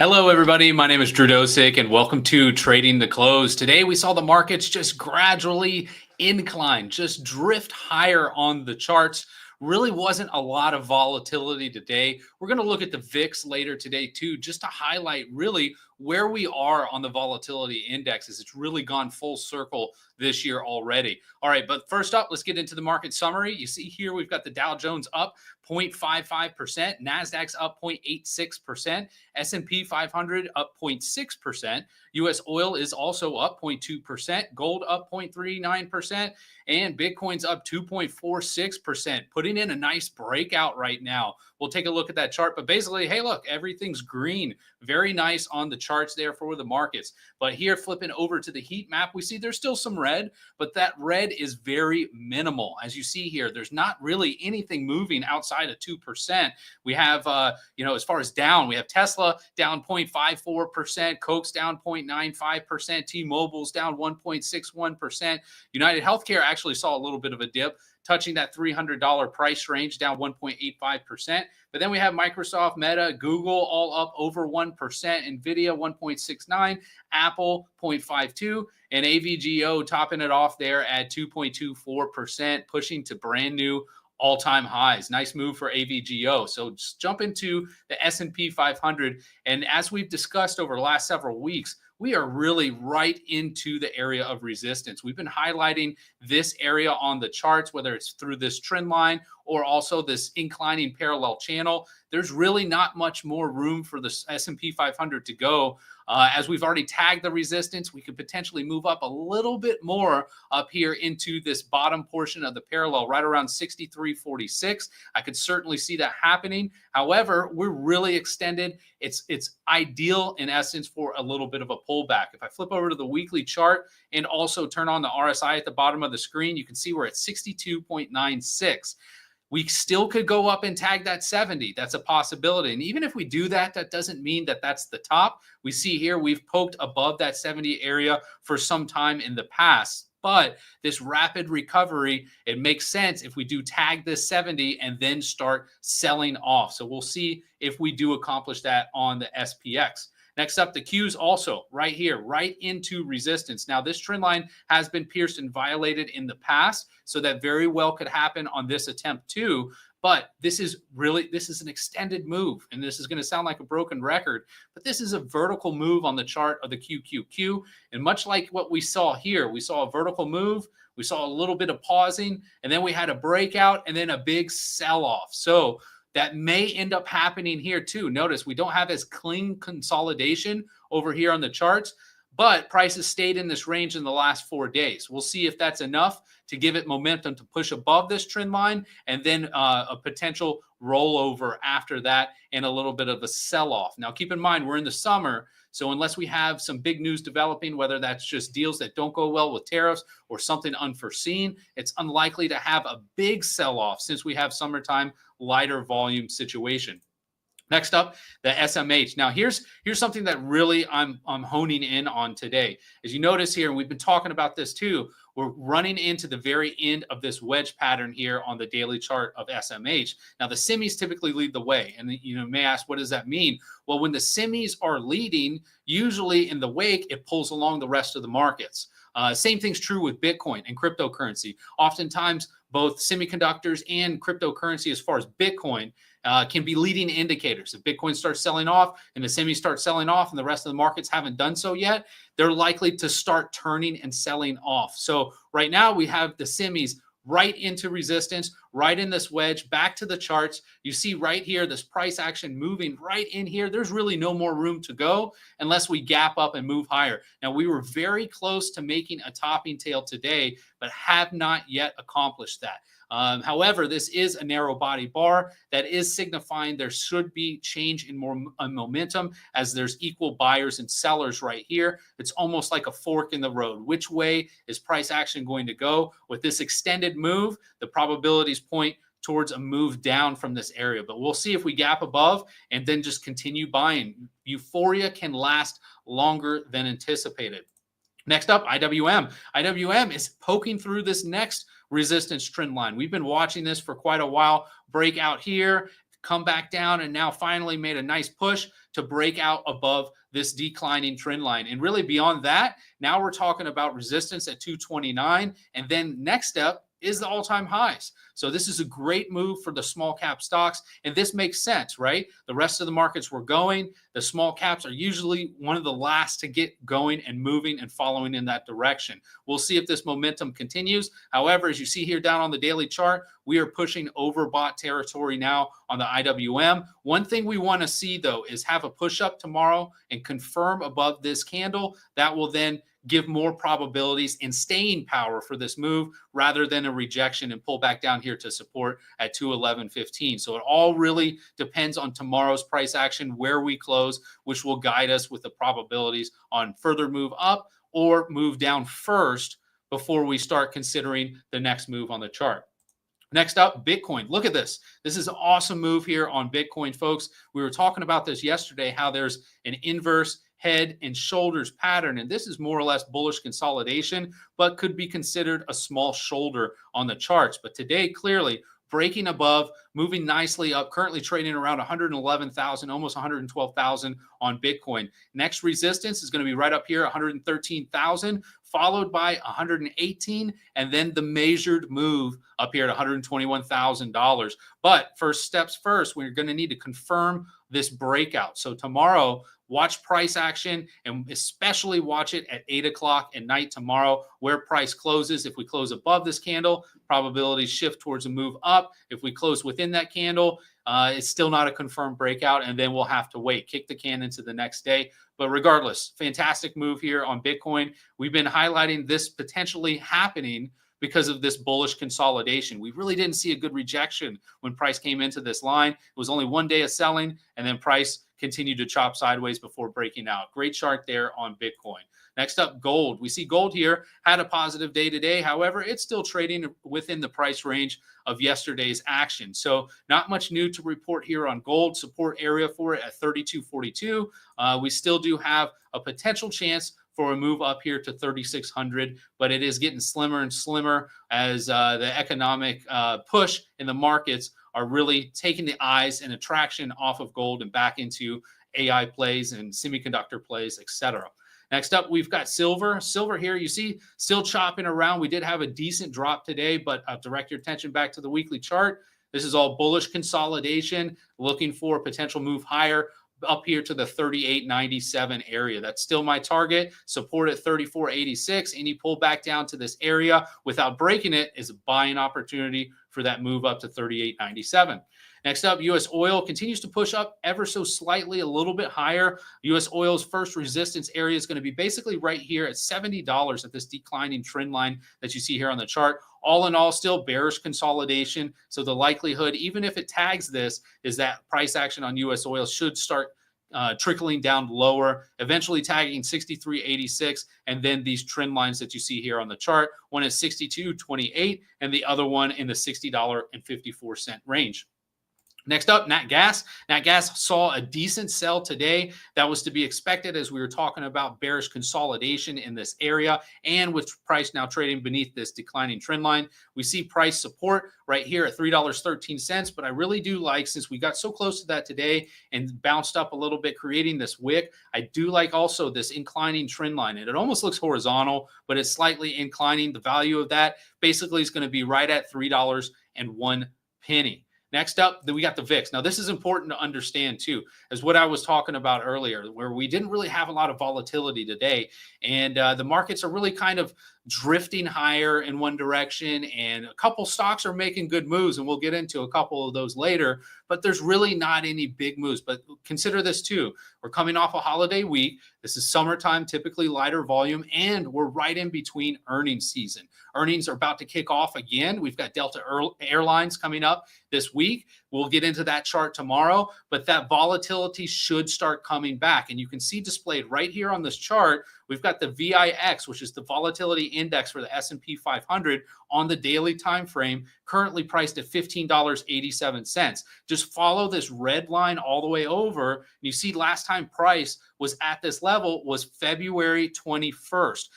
Hello, everybody. My name is Drew Dosek, and welcome to Trading the Close. Today, we saw the markets just gradually incline, just drift higher on the charts. Really wasn't a lot of volatility today. We're going to look at the VIX later today, too, just to highlight really where we are on the volatility indexes. It's really gone full circle this year already. All right, but first up, let's get into the market summary. You see here, we've got the Dow Jones up 0.55%, Nasdaq's up 0.86%, S&P 500 up 0.6%, U.S. oil is also up 0.2%, gold up 0.39%, and Bitcoin's up 2.46%, putting in a nice breakout right now. We'll take a look at that chart, but basically, hey, look, everything's green. Very nice on the charts there for the markets. But here, flipping over to the heat map, we see there's still some red, but that red is very minimal. As you see here, there's not really anything moving outside of 2%. We have, as far as down, we have Tesla down 0.54%, Coke's down 0.95%, T-Mobile's down 1.61%. United Healthcare actually saw a little bit of a dip, touching that $300 price range, down 1.85%. But then we have Microsoft, Meta, Google all up over 1%, Nvidia 1.69, Apple 0.52, and AVGO topping it off there at 2.24%, pushing to brand new all-time highs. Nice move for AVGO. So just jump into the S&P 500. And as we've discussed over the last several weeks, we are really right into the area of resistance. We've been highlighting this area on the charts, whether it's through this trend line or also this inclining parallel channel. There's really not much more room for the S&P 500 to go. As we've already tagged the resistance, we could potentially move up a little bit more up here into this bottom portion of the parallel, right around 63.46. I could certainly see that happening. However, we're really extended. It's ideal in essence for a little bit of a pullback. If I flip over to the weekly chart and also turn on the RSI at the bottom of the screen, you can see we're at 62.96. We still could go up and tag that 70. That's a possibility. And even if we do that, that doesn't mean that that's the top. We see here we've poked above that 70 area for some time in the past. But this rapid recovery, it makes sense if we do tag this 70 and then start selling off. So we'll see if we do accomplish that on the SPX. Next up, the Qs also right here, right into resistance. Now, this trend line has been pierced and violated in the past, so that very well could happen on this attempt too. But this is an extended move, and this is going to sound like a broken record, but this is a vertical move on the chart of the QQQ. And much like what we saw here, we saw a vertical move, we saw a little bit of pausing, and then we had a breakout and then a big sell-off. So that may end up happening here too. Notice we don't have as clean consolidation over here on the charts, but prices stayed in this range in the last 4 days. We'll see if that's enough to give it momentum to push above this trend line, and then a potential rollover after that and a little bit of a sell-off. Now, keep in mind, we're in the summer, so unless we have some big news developing, whether that's just deals that don't go well with tariffs or something unforeseen, it's unlikely to have a big sell-off since we have summertime lighter volume situation. Next up, the SMH. Now, here's something that really I'm honing in on today. As you notice here, and we've been talking about this too, we're running into the very end of this wedge pattern here on the daily chart of SMH. Now, the semis typically lead the way, and you may ask, what does that mean? Well, when the semis are leading, usually in the wake, it pulls along the rest of the markets. Same thing's true with Bitcoin and cryptocurrency. Oftentimes, both semiconductors and cryptocurrency, as far as Bitcoin, can be leading indicators. If Bitcoin starts selling off and the semis start selling off and the rest of the markets haven't done so yet, they're likely to start turning and selling off. So right now we have the semis right into resistance, right in this wedge, back to the charts. You see right here, this price action moving right in here. There's really no more room to go unless we gap up and move higher. Now, we were very close to making a topping tail today, but have not yet accomplished that. However, this is a narrow body bar that is signifying there should be change in more momentum as there's equal buyers and sellers right here. It's almost like a fork in the road. Which way is price action going to go? With this extended move, the probabilities point towards a move down from this area, but we'll see if we gap above and then just continue buying. Euphoria can last longer than anticipated. Next up, IWM. IWM is poking through this next resistance trend line. We've been watching this for quite a while. Break out here, come back down, and now finally made a nice push to break out above this declining trend line. And really beyond that, now we're talking about resistance at 229. And then next step is the all-time highs. So this is a great move for the small cap stocks. And this makes sense, right? The rest of the markets were going. The small caps are usually one of the last to get going and moving and following in that direction. We'll see if this momentum continues. However, as you see here down on the daily chart, we are pushing overbought territory now on the IWM. One thing we want to see, though, is have a push up tomorrow and confirm above this candle. That will then give more probabilities and staying power for this move rather than a rejection and pull back down here to support at 211.15. So it all really depends on tomorrow's price action, where we close, which will guide us with the probabilities on further move up or move down first before we start considering the next move on the chart. Next up, Bitcoin. Look at this. This is an awesome move here on Bitcoin, folks. We were talking about this yesterday, how there's an inverse head and shoulders pattern. And this is more or less bullish consolidation, but could be considered a small shoulder on the charts. But today, clearly, breaking above, moving nicely up, currently trading around 111,000, almost 112,000 on Bitcoin. Next resistance is going to be right up here, 113,000, followed by 118, and then the measured move up here at $121,000. But first steps first, we're going to need to confirm this breakout. So tomorrow, watch price action, and especially watch it at 8 o'clock at night tomorrow, where price closes. If we close above this candle, probabilities shift towards a move up. If we close within that candle, it's still not a confirmed breakout, and then we'll have to wait, kick the can into the next day. But regardless, fantastic move here on Bitcoin. We've been highlighting this potentially happening because of this bullish consolidation. We really didn't see a good rejection when price came into this line. It was only one day of selling, and then price continued to chop sideways before breaking out. Great chart there on Bitcoin. Next up, gold. We see gold here had a positive day today. However, it's still trading within the price range of yesterday's action. So not much new to report here on gold. Support area for it at 32.42. We still do have a potential chance for a move up here to 3,600, but it is getting slimmer and slimmer as the economic push in the markets are really taking the eyes and attraction off of gold and back into AI plays and semiconductor plays, etc. Next up, we've got silver. Silver here, you see, still chopping around. We did have a decent drop today, but I'll direct your attention back to the weekly chart. This is all bullish consolidation, looking for a potential move higher up here to the 38.97 area. That's still my target. Support at 34.86. Any pull back down to this area without breaking it is a buying opportunity for that move up to 38.97. Next up, U.S. oil continues to push up ever so slightly, a little bit higher. U.S. oil's first resistance area is going to be basically right here at $70 at this declining trend line that you see here on the chart. All in all, still bearish consolidation. So the likelihood, even if it tags this, is that price action on U.S. oil should start trickling down lower, eventually tagging 63.86, and then these trend lines that you see here on the chart. One is 62.28, and the other one in the $60.54 range. Next up, Nat Gas. Nat Gas saw a decent sell today. That was to be expected as we were talking about bearish consolidation in this area, and with price now trading beneath this declining trend line. We see price support right here at $3.13, but I really do like, since we got so close to that today and bounced up a little bit, creating this wick, I do like also this inclining trend line. And it almost looks horizontal, but it's slightly inclining. The value of that basically is going to be right at $3.01. Next up, we got the VIX. Now, this is important to understand, too, as what I was talking about earlier, where we didn't really have a lot of volatility today. And the markets are really kind of drifting higher in one direction. And a couple stocks are making good moves, and we'll get into a couple of those later. But there's really not any big moves. But consider this, too. We're coming off a holiday week. This is summertime, typically lighter volume, and we're right in between earnings season. Earnings are about to kick off again. We've got Delta Airlines coming up this week. We'll get into that chart tomorrow, but that volatility should start coming back. And you can see displayed right here on this chart, we've got the VIX, which is the volatility index for the S&P 500 on the daily time frame, currently priced at $15.87. Just follow this red line all the way over. And you see last time price was at this level was February 21st.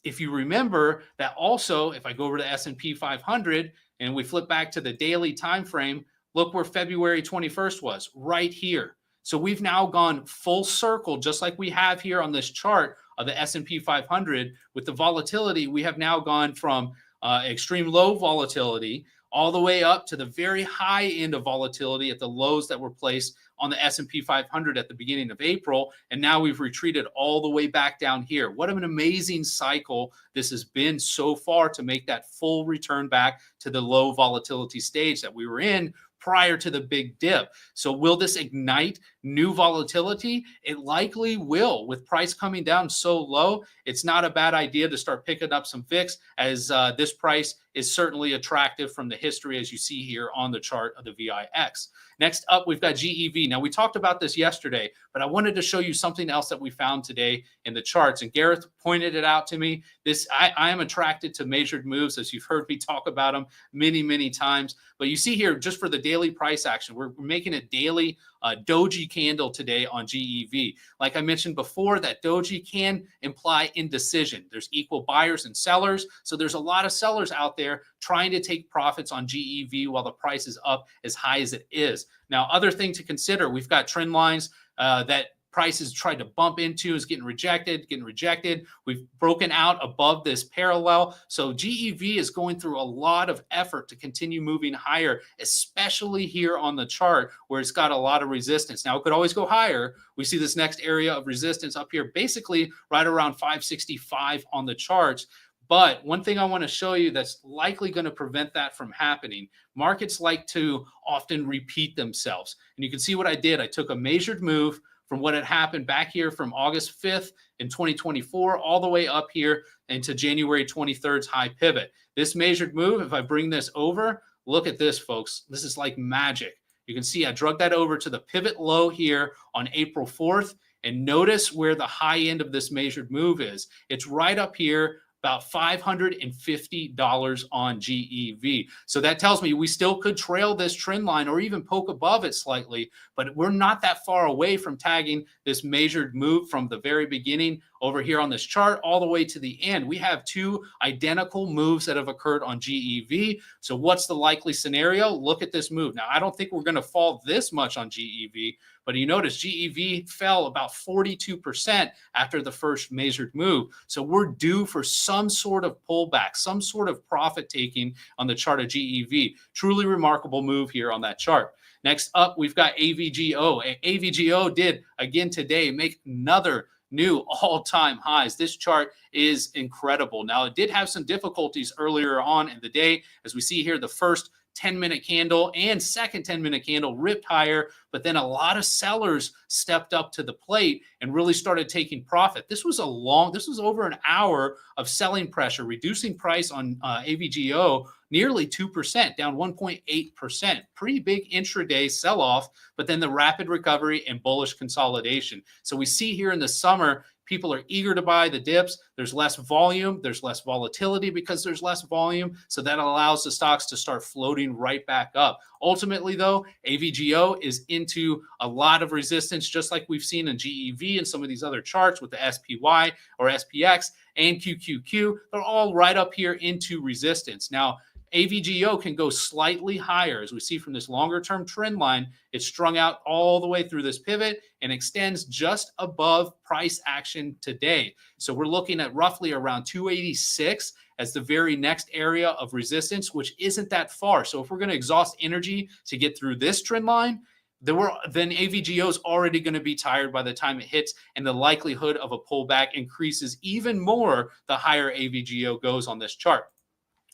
If you remember that also, if I go over to S&P 500 and we flip back to the daily time frame, look where February 21st was, right here. So we've now gone full circle, just like we have here on this chart of the S&P 500 with the volatility. We have now gone from extreme low volatility all the way up to the very high end of volatility at the lows that were placed on the S&P 500 at the beginning of April. And now we've retreated all the way back down here. What an amazing cycle this has been so far to make that full return back to the low volatility stage that we were in prior to the big dip. So will this ignite new volatility? It likely will. With price coming down so low, it's not a bad idea to start picking up some VIX, as this price is certainly attractive from the history, as you see here on the chart of the VIX. Next up, we've got GEV. Now, we talked about this yesterday, but I wanted to show you something else that we found today in the charts. And Gareth pointed it out to me. I am attracted to measured moves, as you've heard me talk about them many, many times. But you see here, just for the daily price action, we're making a daily doji candle today on GEV. Like I mentioned before, that doji can imply indecision. There's equal buyers and sellers. So there's a lot of sellers out there trying to take profits on GEV while the price is up as high as it is. Now, other thing to consider, we've got trend lines that prices tried to bump into is getting rejected. We've broken out above this parallel. So GEV is going through a lot of effort to continue moving higher, especially here on the chart where it's got a lot of resistance. Now, it could always go higher. We see this next area of resistance up here, basically right around 565 on the charts. But one thing I want to show you that's likely going to prevent that from happening, markets like to often repeat themselves. And you can see what I did. I took a measured move from what had happened back here from August 5th in 2024 all the way up here into January 23rd's high pivot. This measured move, if I bring this over, look at this, folks. This is like magic. You can see I drug that over to the pivot low here on April 4th. And notice where the high end of this measured move is. It's right up here, about $550 on GEV. So that tells me we still could trail this trend line or even poke above it slightly, but we're not that far away from tagging this measured move from the very beginning over here on this chart all the way to the end. We have two identical moves that have occurred on GEV. So what's the likely scenario? Look at this move. Now, I don't think we're going to fall this much on GEV, but you notice GEV fell about 42% after the first measured move. So we're due for some sort of pullback, some sort of profit taking on the chart of GEV. Truly remarkable move here on that chart. Next up, we've got AVGO. AVGO did, again today, make another new all-time highs. This chart is incredible. Now, it did have some difficulties earlier on in the day. As we see here, the first 10-minute candle and second 10-minute candle ripped higher, but then a lot of sellers stepped up to the plate and really started taking profit. This was over an hour of selling pressure, reducing price on AVGO nearly 2%, down 1.8%. Pretty big intraday sell-off, but then the rapid recovery and bullish consolidation. So we see here in the summer, people are eager to buy the dips. There's less volume. There's less volatility because there's less volume. So that allows the stocks to start floating right back up. Ultimately, though, AVGO is into a lot of resistance, just like we've seen in GEV and some of these other charts with the SPY or SPX and QQQ. They're all right up here into resistance. Now, AVGO can go slightly higher. As we see from this longer term trend line, it's strung out all the way through this pivot and extends just above price action today. So we're looking at roughly around 286 as the very next area of resistance, which isn't that far. So if we're going to exhaust energy to get through this trend line, then AVGO is already going to be tired by the time it hits, and the likelihood of a pullback increases even more the higher AVGO goes on this chart.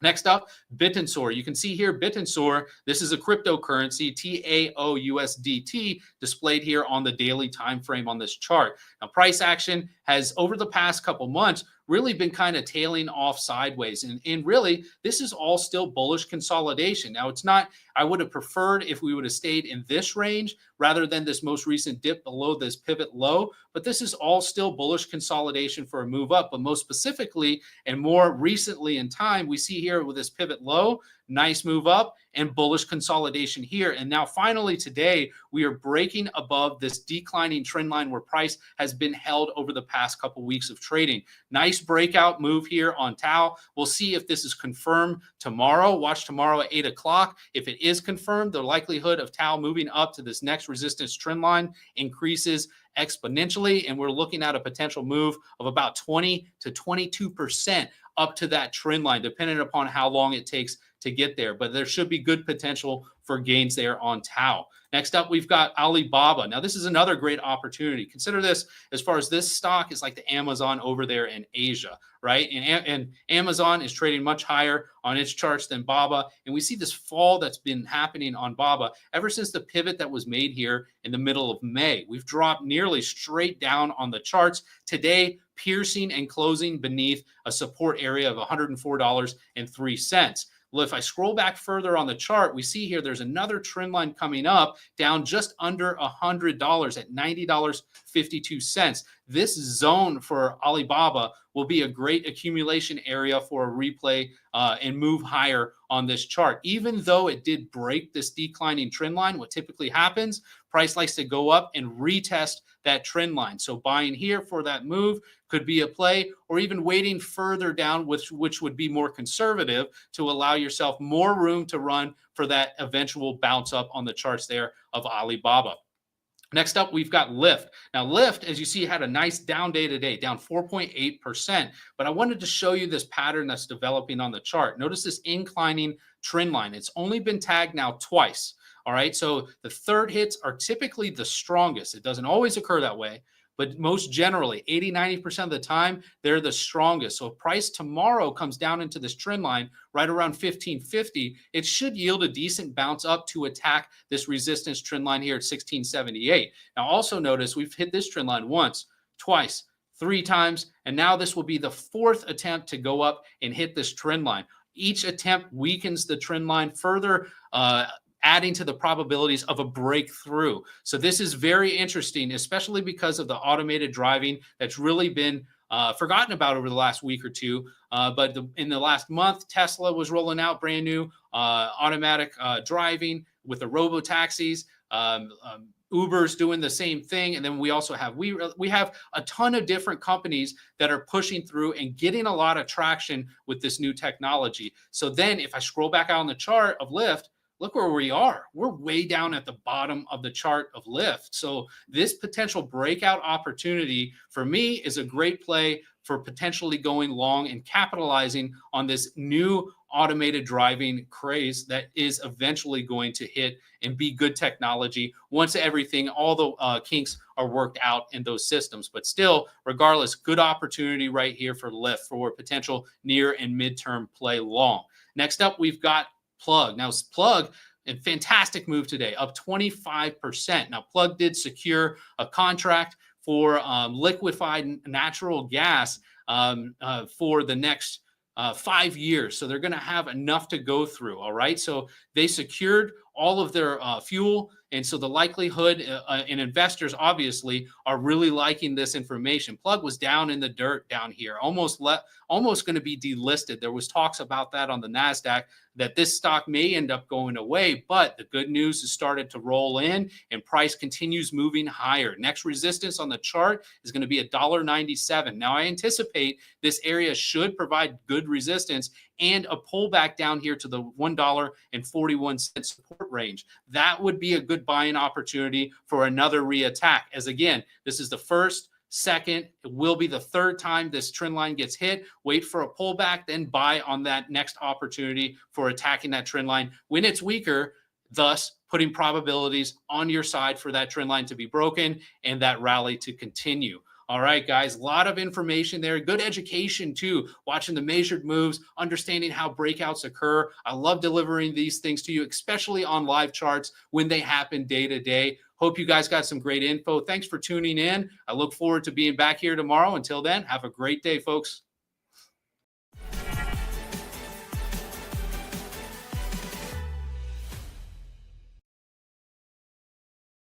Next up, Bittensor. You can see here Bitensor. This is a cryptocurrency, TAOUSDT, displayed here on the daily time frame on this chart. Now, price action has, over the past couple months, really been kind of tailing off sideways. And really, this is all still bullish consolidation. Now, it's not, I would have preferred if we would have stayed in this range rather than this most recent dip below this pivot low, but this is all still bullish consolidation for a move up. But most specifically and more recently in time, we see here with this pivot low, Nice move up and bullish consolidation here. And now finally today, we are breaking above this declining trend line where price has been held over the past couple weeks of trading. Nice breakout move here on Tau. We'll see if this is confirmed tomorrow. Watch tomorrow at 8 o'clock. If it is confirmed, the likelihood of Tau moving up to this next resistance trend line increases exponentially, and we're looking at a potential move of about 20 to 22% up to that trend line, depending upon how long it takes to get there. But there should be good potential for gains there on Tau. Next up, we've got Alibaba. Now, this is another great opportunity. Consider this as far as this stock is like the Amazon over there in Asia, right? And Amazon is trading much higher on its charts than Baba. And we see this fall that's been happening on Baba ever since the pivot that was made here in the middle of May. We've dropped nearly straight down on the charts. Today, piercing and closing beneath a support area of $104.03. Well, if I scroll back further on the chart, we see here there's another trend line coming up down just under $100 at $90.52. This zone for Alibaba will be a great accumulation area for a replay and move higher on this chart. Even though it did break this declining trend line, what typically happens, price likes to go up and retest that trend line. So buying here for that move could be a play, or even waiting further down, which would be more conservative to allow yourself more room to run for that eventual bounce up on the charts there of Alibaba. Next up, we've got Lyft. Now, Lyft, as you see, had a nice down day today, down 4.8%. But I wanted to show you this pattern that's developing on the chart. Notice this inclining trend line. It's only been tagged now twice. All right, so the third hits are typically the strongest. It doesn't always occur that way, but most generally, 80-90% of the time, they're the strongest. So if price tomorrow comes down into this trend line right around 1550, it should yield a decent bounce up to attack this resistance trend line here at 1678. Now also notice we've hit this trend line once, twice, 3 times, and now this will be the 4th attempt to go up and hit this trend line. Each attempt weakens the trend line further, adding to the probabilities of a breakthrough. So this is very interesting, especially because of the automated driving that's really been forgotten about over the last week or two. But in the last month, Tesla was rolling out brand new automatic driving with the robo-taxis. Uber's doing the same thing. And then we also have, we have a ton of different companies that are pushing through and getting a lot of traction with this new technology. So then if I scroll back out on the chart of Lyft, look where we are. We're way down at the bottom of the chart of Lyft. So this potential breakout opportunity for me is a great play for potentially going long and capitalizing on this new automated driving craze that is eventually going to hit and be good technology once everything, all the kinks are worked out in those systems. But still, regardless, good opportunity right here for Lyft for potential near and midterm play long. Next up, we've got Plug. Now, Plug, a fantastic move today, up 25%. Now, Plug did secure a contract for liquefied natural gas for the next 5 years. So they're going to have enough to go through. All right. So they secured all of their fuel. And so the likelihood and investors obviously are really liking this information. Plug was down in the dirt down here, almost going to be delisted. There was talks about that on the Nasdaq, that this stock may end up going away, but the good news has started to roll in and price continues moving higher. Next resistance on the chart is going to be $1.97. Now I anticipate this area should provide good resistance and a pullback down here to the $1.41 support range. That would be a good buying opportunity for another reattack. As again, this is the first, second, it will be the third time this trend line gets hit. Wait for a pullback, then buy on that next opportunity for attacking that trend line when it's weaker, thus putting probabilities on your side for that trend line to be broken and that rally to continue. All right, guys, a lot of information there. Good education, too, watching the measured moves, understanding how breakouts occur. I love delivering these things to you, especially on live charts when they happen day to day. Hope you guys got some great info. Thanks for tuning in. I look forward to being back here tomorrow. Until then, have a great day, folks.